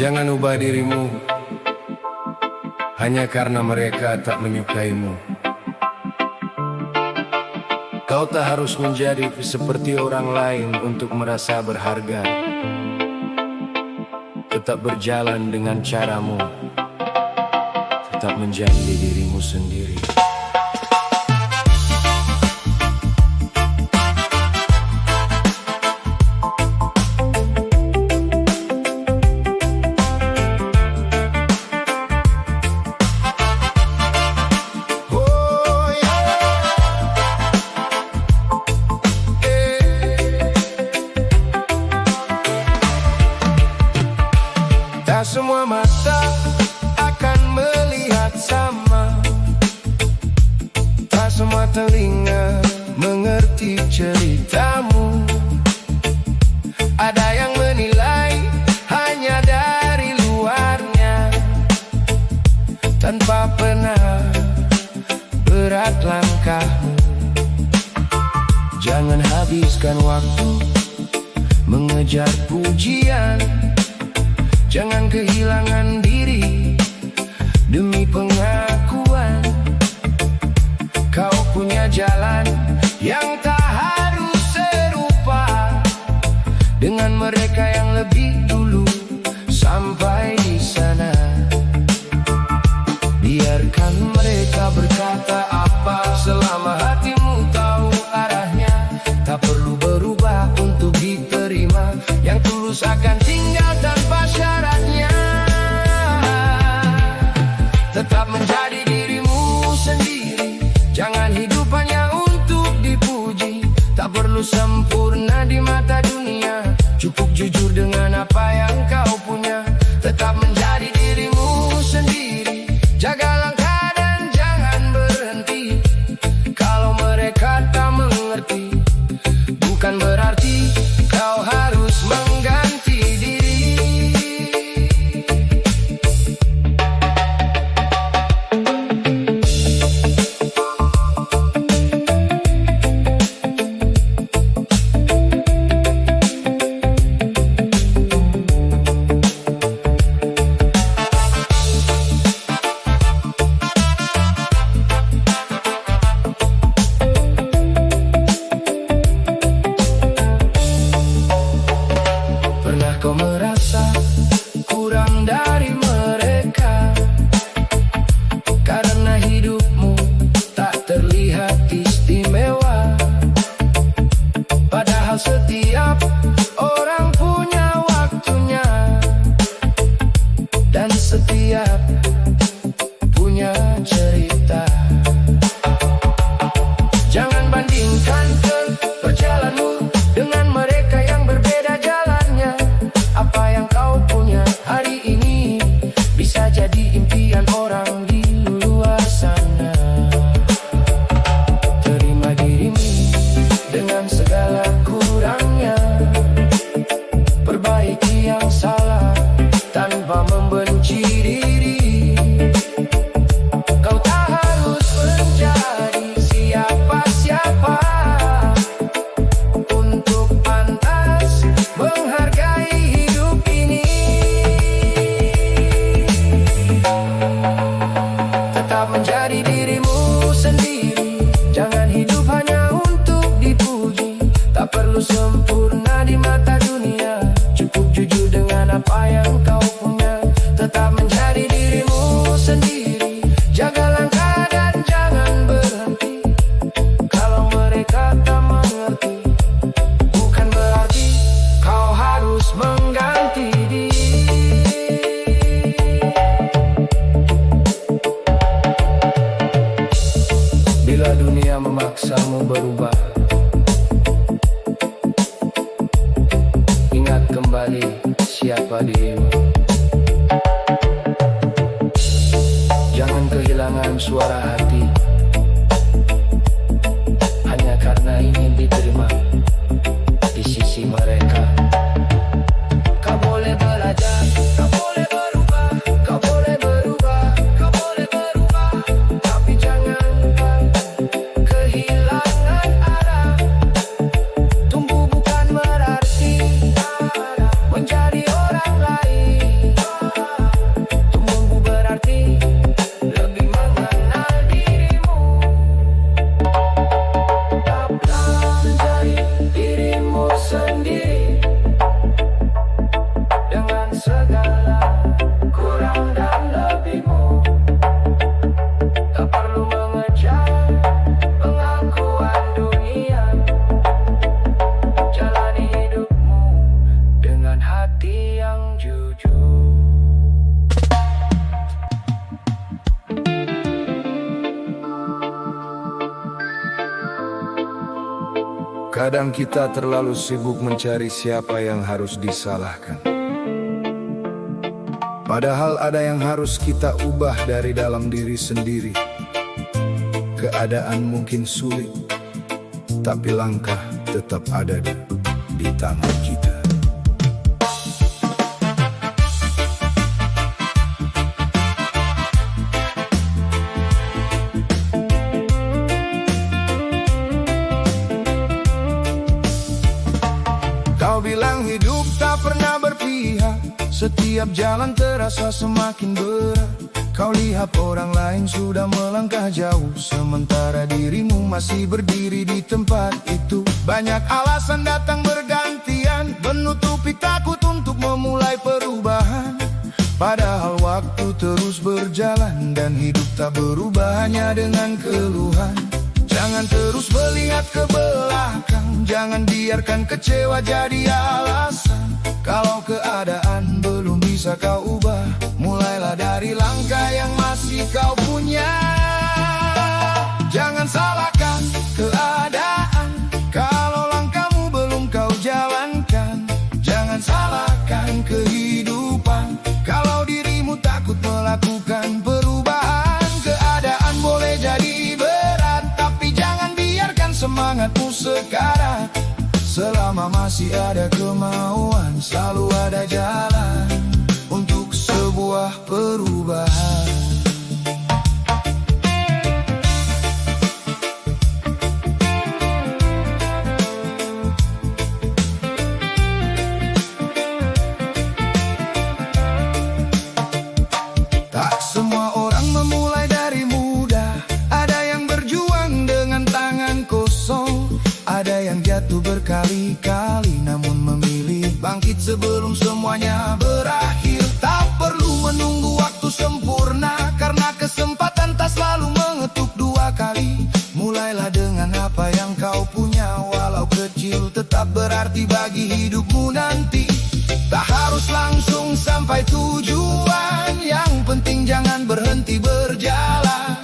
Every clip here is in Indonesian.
Jangan ubah dirimu hanya karena mereka tak menyukaimu. Kau tak harus menjadi seperti orang lain untuk merasa berharga. Tetap berjalan dengan caramu, tetap menjadi dirimu sendiri. Tak semua mata akan melihat sama, tak semua telinga mengerti ceritamu. Ada yang menilai hanya dari luarnya, tanpa pernah berat langkahmu. Jangan habiskan waktu mengejar pujian. Jangan kehilangan diri demi pengakuan. Kau punya jalan yang tak harus serupa dengan mereka yang lebih dulu sampai di sana. Biarkan mereka berkata apa selama hatimu tahu arahnya. Tak perlu berubah untuk diterima, yang tulus akan tinggal tanpa syaratnya. Tetap menjadi dirimu sendiri, jangan hidup hanya untuk dipuji. Tak perlu sempurna di mata dunia, cukup jujur dengan apa yang kau punya. Tetap menjadi dirimu sendiri, jaga langkah dan jangan berhenti. Kalau mereka tak mengerti, bukan berarti kau harus mengganti diri. Kau merasa kurang dari mereka karena hidupmu tak terlihat istimewa. Padahal setiap orang punya waktunya dan setiap punya cerita. Jangan bandingkan perjalananmu dengan mereka yang berbeda jalannya. Apa yang kau punya hari ini bisa jadi impian orang di luar sana. Terima dirimu dengan segala kurangnya, perbaiki yang salah tanpa membenci diri. Kau tak harus menjadi siapa-siapa untuk pantas menghargai hidup ini. Tetap menjadi dirimu sendiri, jangan hidup hanya untuk dipuji. Tak perlu sempurna di mata dunia, cukup jujur dengan apa yang kau punya. Tetap menjadi dirimu sendiri, jaga langkah dan jangan berhenti. Kalau mereka tak mengerti, bukan berarti kau harus mengganti diri. Bila dunia memaksamu berubah, ingat kembali siapa dirimu. Jangan kehilangan suara hati hanya karena ingin diterima di sisi mereka. Kau boleh belajar, kau boleh berubah, kau boleh berubah, kau boleh berubah, tapi jangan kehilangan arah. Tumbuh bukan berarti menjadi orang lain. Kadang kita terlalu sibuk mencari siapa yang harus disalahkan, padahal ada yang harus kita ubah dari dalam diri sendiri. Keadaan mungkin sulit, tapi langkah tetap ada di tangan kita. Kau bilang hidup tak pernah berpihak, setiap jalan terasa semakin berat. Kau lihat orang lain sudah melangkah jauh, sementara dirimu masih berdiri di tempat itu. Banyak alasan datang bergantian, menutupi takut untuk memulai perubahan. Padahal waktu terus berjalan dan hidup tak berubah hanya dengan keluhan. Jangan terus melihat ke belakang, jangan biarkan kecewa jadi alasan. Kalau keadaan belum bisa kau ubah, mulailah dari langkah yang masih kau punya. Jangan salahkan keadaan kalau langkahmu belum kau jalankan. Jangan salahkan kehidupan kalau dirimu takut melakukan perubahan. Keadaan boleh jadi berat, tapi jangan biarkan semangatmu sekarat. Selama masih ada kemauan, selalu ada jalan untuk sebuah perubahan. Tak semua orang memulai dari mudah, ada yang berjuang dengan tangan kosong. Ada yang jatuh berkali-kali namun memilih bangkit sebelum semuanya berakhir. Tak perlu menunggu waktu sempurna, karena kesempatan tak selalu mengetuk dua kali. Mulailah dengan apa yang kau punya, walau kecil tetap berarti bagi hidupmu nanti. Tak harus langsung sampai tujuan, yang penting jangan berhenti berjalan.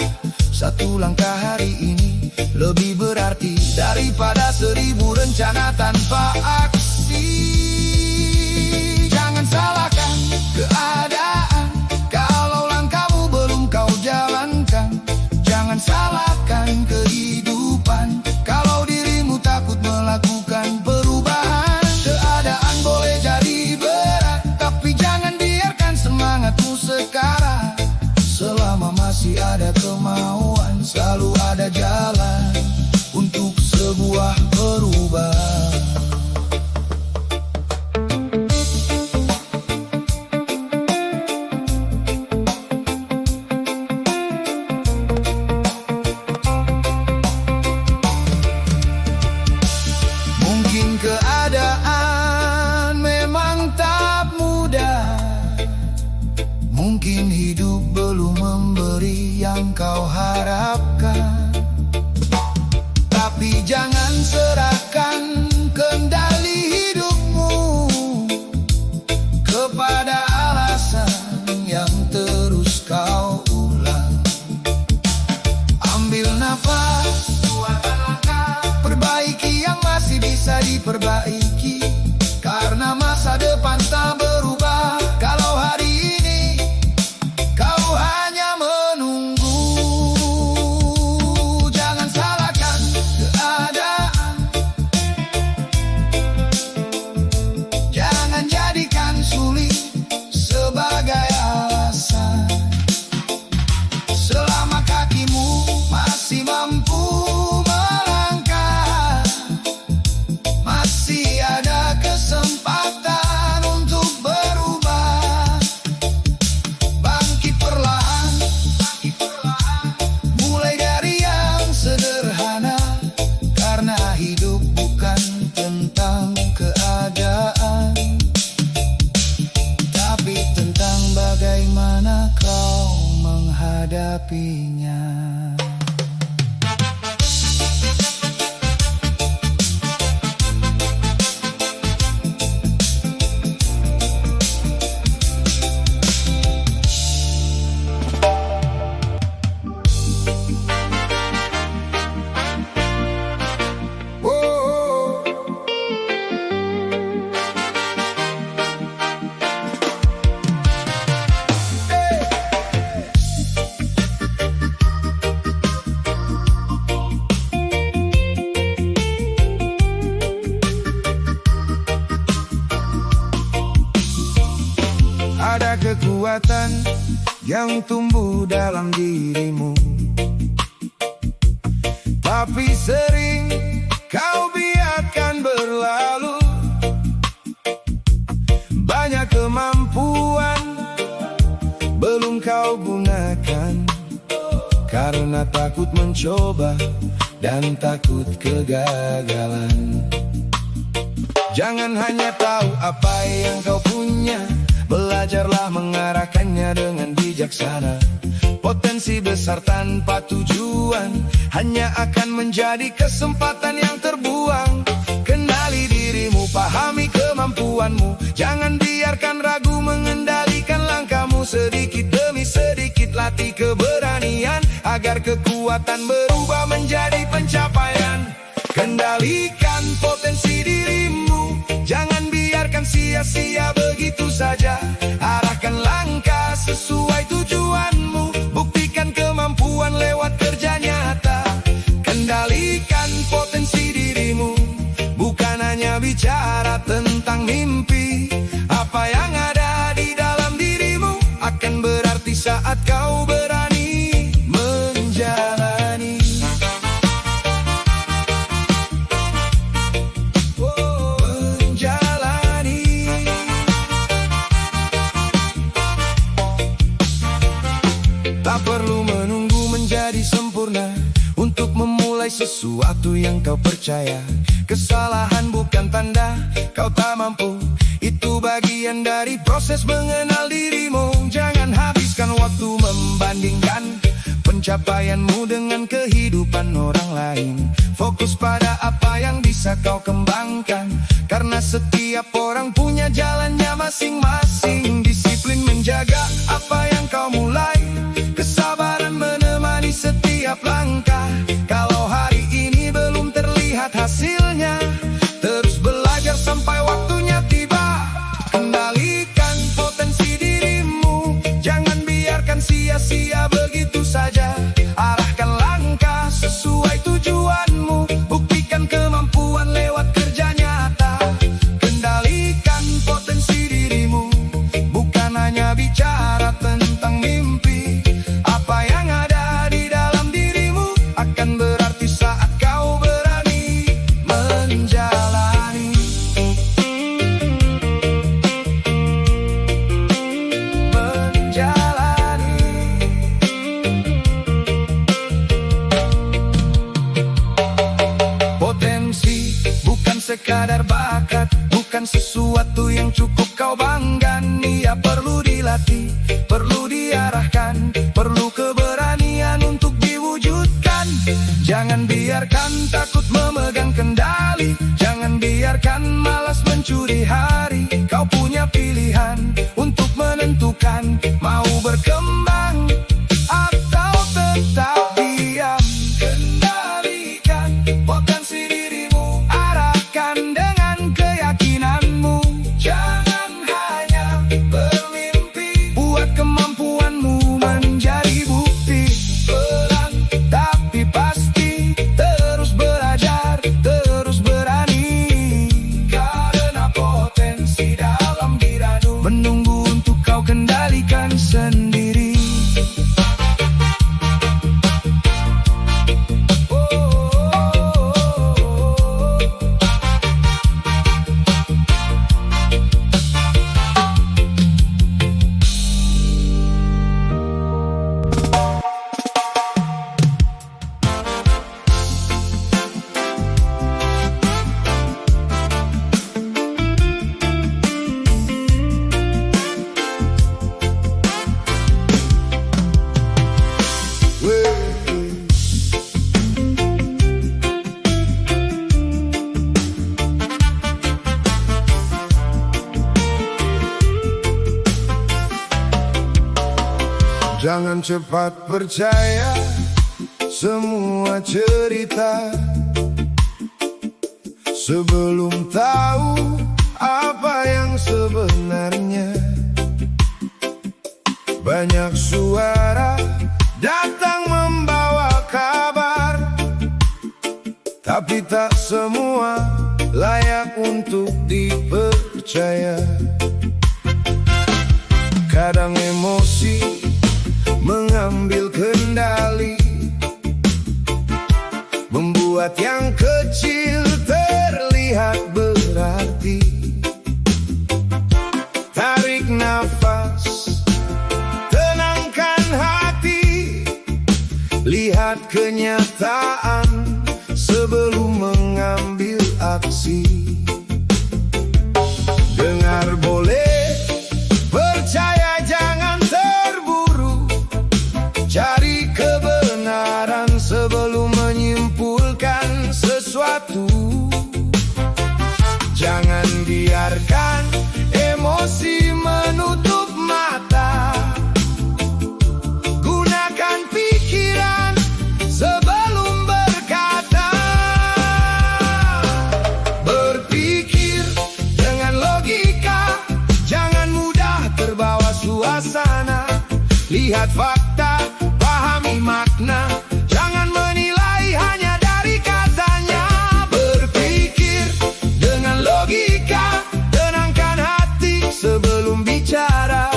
Satu langkah hari ini lebih berarti daripada 1000 rencana tanpa aksi. Jangan salahkan keadaan kalau langkahmu belum kau jalankan. Jangan salahkan kehidupan kalau dirimu takut melakukan perubahan. Keadaan boleh jadi berat, tapi jangan biarkan semangatmu sekarat. Selama masih ada kemauan, selalu ada jalan untuk sebuah perubahan. kekuatan yang tumbuh dalam dirimu. Tapi sering kau biarkan berlalu. Banyak kemampuan belum kau gunakan, karena takut mencoba dan takut kegagalan. Jangan hanya tahu apa yang kau punya, belajarlah mengarahkannya dengan bijaksana. Potensi besar tanpa tujuan hanya akan menjadi kesempatan yang terbuang. Kenali dirimu, pahami kemampuanmu, jangan biarkan ragu mengendalikan langkahmu. Sedikit demi sedikit latih keberanian, agar kekuatan berubah menjadi pencapaian. Kendalikan potensi dirimu, jangan biarkan sia-sia begitu saja. Arahkan langkah sesuai tujuanmu, buktikan kemampuan lewat kerja nyata. Kendalikan potensi dirimu, bukan hanya bicara tentang mimpi. Apa yang ada di dalam dirimu akan berarti saat kau berani menjalani. Tak perlu menunggu menjadi sempurna untuk memulai sesuatu yang kau percaya. Kesalahan bukan tanda kau tak mampu, itu bagian dari proses mengenal dirimu. Jangan habiskan waktu membandingkan pencapaianmu dengan kehidupan orang lain. Fokus pada apa yang bisa kau kembangkan, karena setiap orang punya jalannya masing-masing. Disiplin menjaga apa yang kau mulai, kesabaran menemani setiap langkah. Kalau hari ini belum terlihat hasilnya, terus belajar sampai waktunya tiba. Kendalikan potensi dirimu, jangan biarkan sia-sia begitu saja. Arahkan langkah sesuai tujuanmu, buktikan kemampuan lewat kerja nyata. Kendalikan potensi dirimu, bukan hanya bicara tentang mimpi. Apa yang ada di dalam dirimu akan berarti saat kau berani menjalani. Potensi bukan sekadar bakat, bukan sesuatu yang cukup kau banggakan. Ia perlu dilatih, perlu diarahkan, perlu keberanian untuk diwujudkan. Jangan biarkan takut memegang kendali, jangan biarkan malas mencuri hari. Kau punya pilihan untuk menentukan mau berkembang atau tetap diam. Kendalikan potensi dirimu, arahkan dengan keyakinanmu. Jangan hanya bermimpi, buat kemampuanmu menjadi bukti. Pelan tapi pasti, terus belajar, terus berani. Karena potensi dalam dirimu menunggu untuk kau kendalikan sendiri. Jangan cepat percaya semua cerita sebelum tahu apa yang sebenarnya. Banyak suara datang membawa kabar, tapi tak semua layak untuk dipercaya. Kadang emosi mengambil kendali, membuat yang kecil terlihat berarti. Tarik nafas, tenangkan hati, lihat kenyataan sebelum mengambil aksi. Dengar boleh, percaya jangan terburu, cari kebenaran sebelum menyimpulkan sesuatu. Jangan biarkan emosi menutup mata, gunakan pikiran sebelum berkata. Berpikir dengan logika, jangan mudah terbawa suasana. Lihat fakta, pahami makna, jangan menilai hanya dari katanya. Berpikir dengan logika, tenangkan hati sebelum bicara.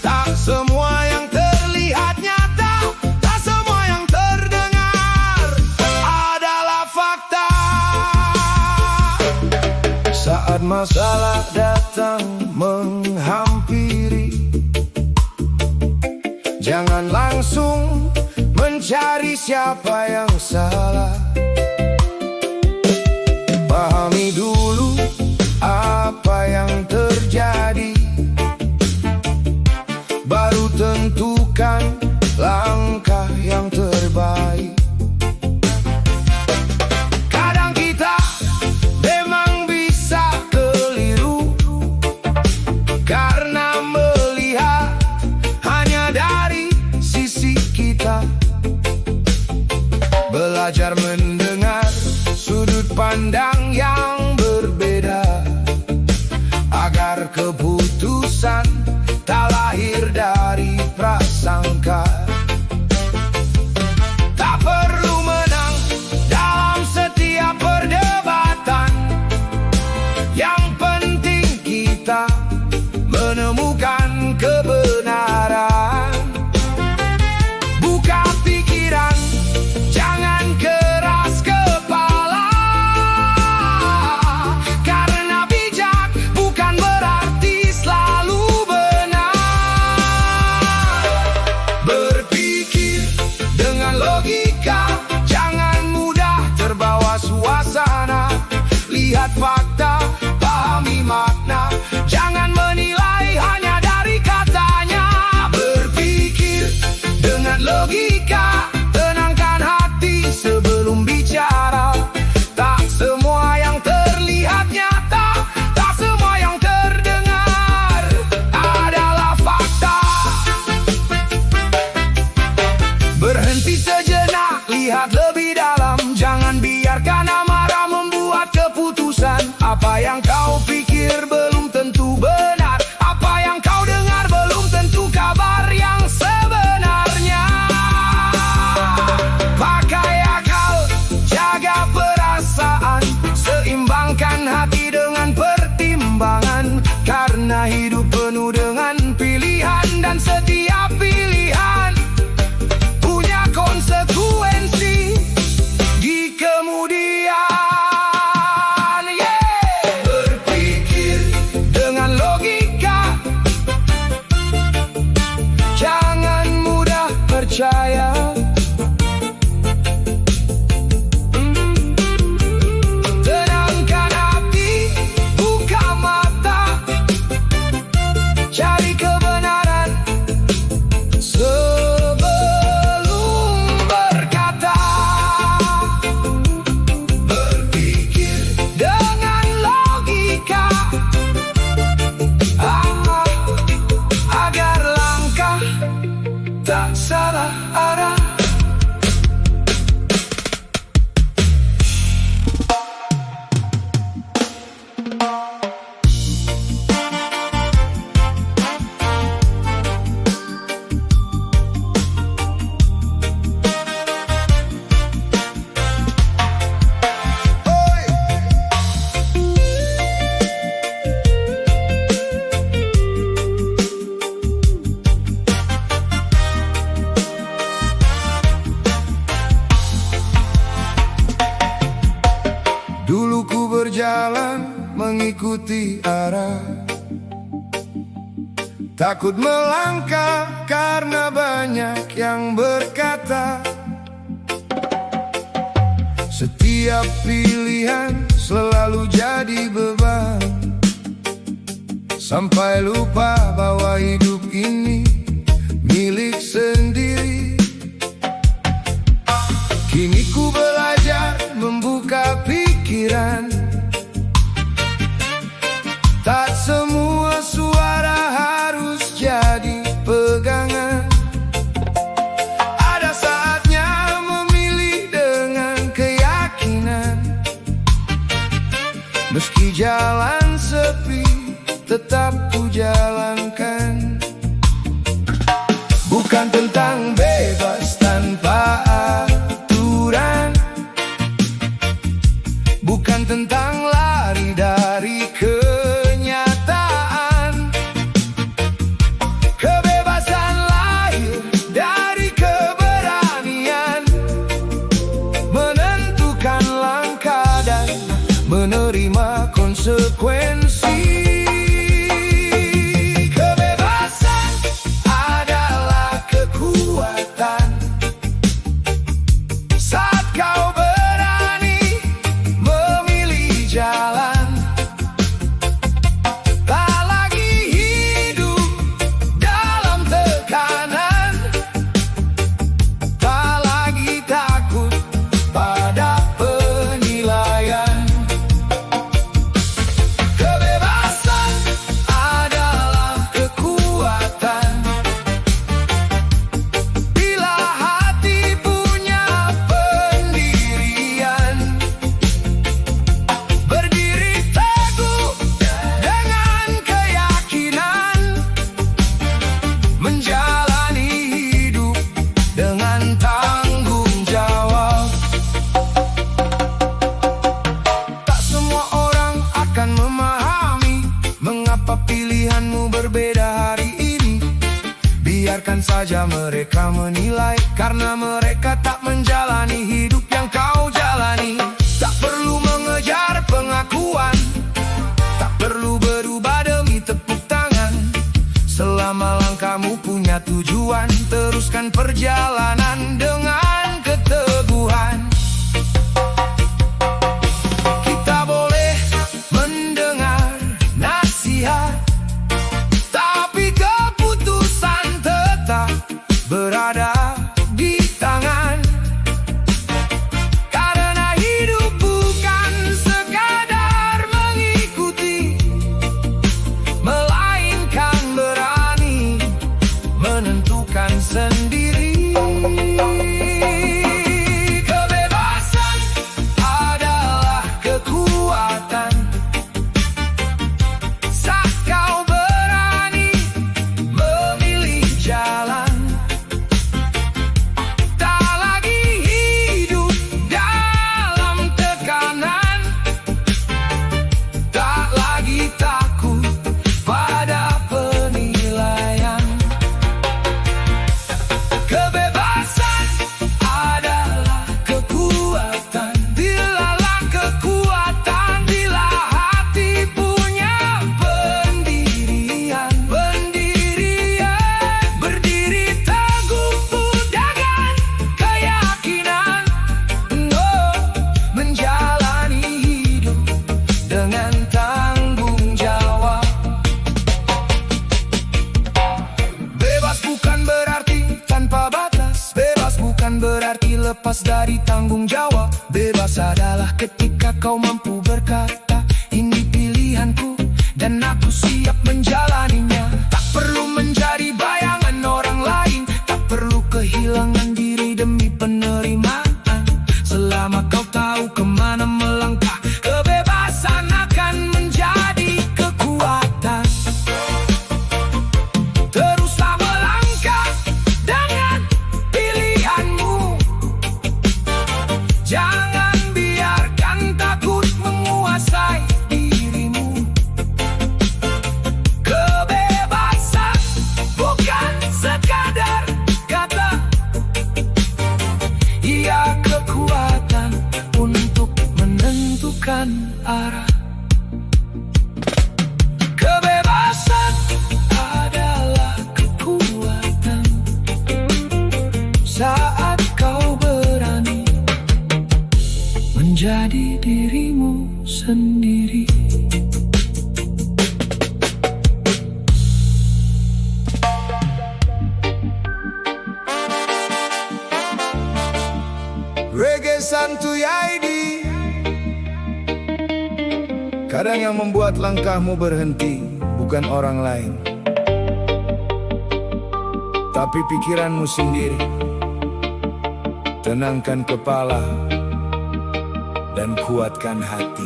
Tak semua yang terlihat nyata, tak semua yang terdengar adalah fakta. Saat masalah datang menghampiri, jangan langsung mencari siapa yang salah. Pahami dulu apa yang terjadi, baru tentukan langkah yang terbaik. Kadang kita memang bisa keliru karena melihat hanya dari sisi kita. Belajar mendengar sudut pandang yang berbeda, agar keputusan tak lahir dari prasangka. Tak perlu menang dalam setiap perdebatan, yang penting kita menemukan kebenaran. Buka pikiran, jangan keras kepala, karena bijak bukan berarti selalu benar. Berpikir dengan logika, jangan mudah terbawa suasana. Lihat fakta, pahami makna, jangan menilai hanya dari katanya. Berpikir dengan logika, tenangkan hati sebelum bicara. Tak semua yang terlihat nyata, tak semua yang terdengar adalah fakta. Berhenti sejenak, lihat lebih dalam, jangan biarkan amarah membuat keputusan. Apa yang berjalan mengikuti arah, takut melangkah karena banyak yang berkata. Setiap pilihan selalu jadi beban, sampai lupa bahwa hidup ini milik sendiri. Kini ku belajar membuka pikiran, tak semua suara harus jadi pegangan. Ada saatnya memilih dengan keyakinan, meski jalan sepi tetap ku jalankan. Bukan tentang bebas tanpa aturan, bukan tentang lari dari kenyataan. Kebebasan lahir dari keberanian, menentukan langkah dan menerima konsekuensi. Pilihanmu berbeda hari ini, biarkan saja mereka menilai, karena mereka tak menjalani hidup yang kau jalani. Tak perlu mengejar pengakuan, tak perlu berubah demi tepuk tangan. Selama langkahmu punya tujuan, teruskan perjalanan dengan keteguhan. Kita boleh mendengar nasihat, tapi keputusan tetap berada di tangan. Karena hidup bukan sekadar mengikuti, melainkan berani menentukan sendiri. Kebebasan adalah kekuatan, saat kau berani memilih jalan. Tak lagi hidup dalam tekanan, tak lagi takut pada penilaian. Kebebasan adalah kekuatan, dilalah kekuatan, bila hati punya pendirian. Berdiri teguh dengan keyakinan, menjalani hidup dengan tanggung jawab. Bebas bukan berarti tanpa batas, bebas bukan berarti lepas dari tanggung jawab. Bebas adalah ketika kau mampu berkata, ini pilihanku dan aku siap menjalaninya. Tak perlu menjadi bayangan orang lain, tak perlu kehilangan diri demi penerimaan. Selama kau tahu kemana melangkah, kebebasan akan menjadi kekuatan. Teruslah melangkah dengan pilihanmu, jangan biarkan takut Kadang yang membuat langkahmu berhenti bukan orang lain, tapi pikiranmu sendiri. Tenangkan kepala dan kuatkan hati.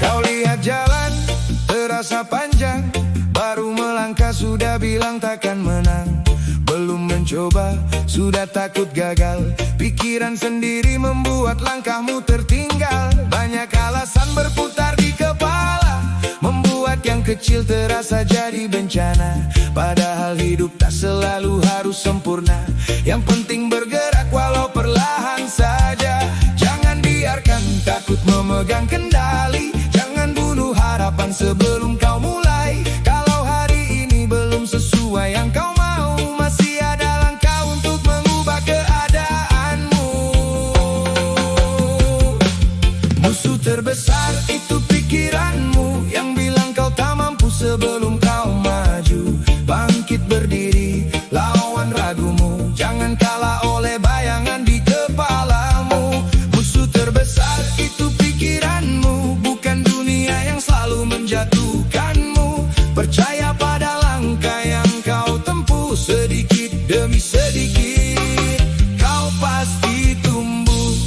Kau lihat jalan terasa panjang, baru melangkah sudah bilang takkan menang. Belum mencoba sudah takut gagal, pikiran sendiri membuat langkahmu tertinggal. Banyak alasan berputar di kepala, membuat yang kecil terasa jadi bencana. Padahal hidup tak selalu harus sempurna, yang penting bergerak walau perlahan saja. Jangan biarkan takut memegang kendali, jangan bunuh harapan sebelum kau mulai. Kalau hari ini belum sesuai yang kau mau, masih ada langkah untuk mengubah keadaanmu. Musuh terbesar itu pikiranmu, yang bilang kau tak mampu sebelum kau maju. Bangkit berdiri, lawan ragumu, jangan kalah oleh bayangan di kepalamu. Musuh terbesar itu pikiranmu, bukan dunia yang selalu menjatuhkanmu. Percaya pada langkah yang kau tempuh, sedikit demi sedikit kau pasti tumbuh.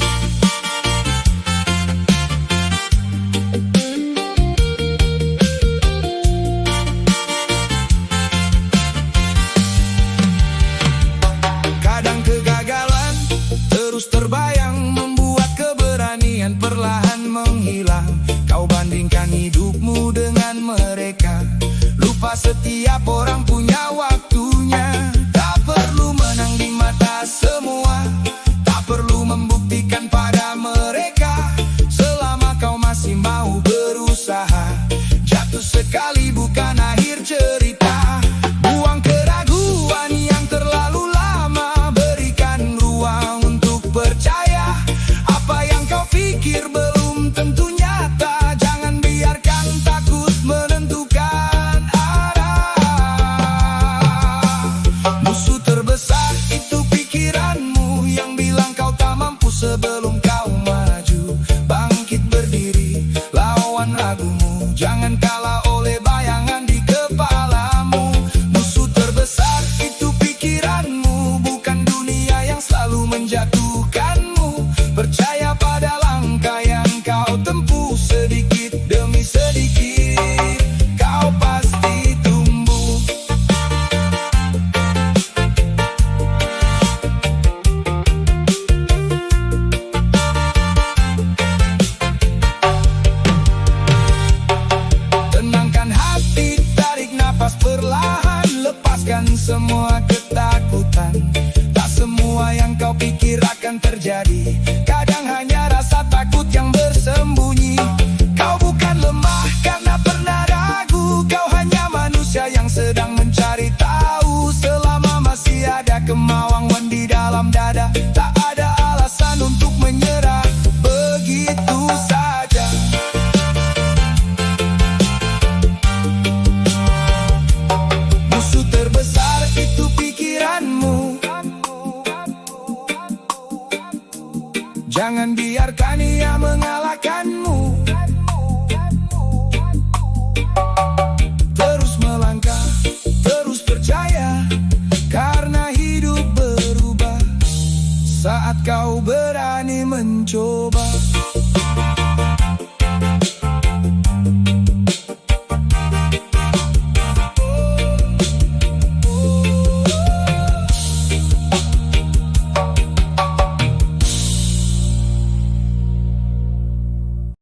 Kadang kegagalan terus terbayang, membuat keberanian perlahan menghilang. Kau bandingkan hidupmu dengan mereka, lupa setiap orang punya waktunya. Tak perlu menang di mata semua, tak perlu membuktikan pada mereka. Selama kau masih mau berusaha, jatuh sekali bukan akhir cerita. Buang keraguan yang terlalu lama, berikan ruang untuk percaya. Apa yang kau pikir belum tentu nyata, jangan biarkan takut menentukan arah. Musuh terbesar itu pikiranmu, yang bilang kau tak mampu sebelum kau maju. Bangkit berdiri, lawan ragumu, jangan kalah oleh bayangan di kepalamu. Musuh terbesar itu pikiranmu, bukan dunia yang selalu menjatuhkanmu. Percaya pada langkah yang kau tempuh, sedikit demi sedikit kau pasti tumbuh. Tenangkan hati, tarik napas perlahan, lepaskan semua ketakutan. Tak semua yang kau pikir akan terjadi, kadang hanya rasa takut yang bersembunyi. Kau bukan lemah karena pernah ragu, kau hanya manusia yang sedang mencari tahu. Selama masih ada kemauan di dalam dada, tak ada alasan untuk menyerah begitu saja. Musuh terbesar itu pikiranmu, jangan biarkan ia mengalahkanmu. Terus melangkah, terus percaya, karena hidup berubah saat kau berani mencoba.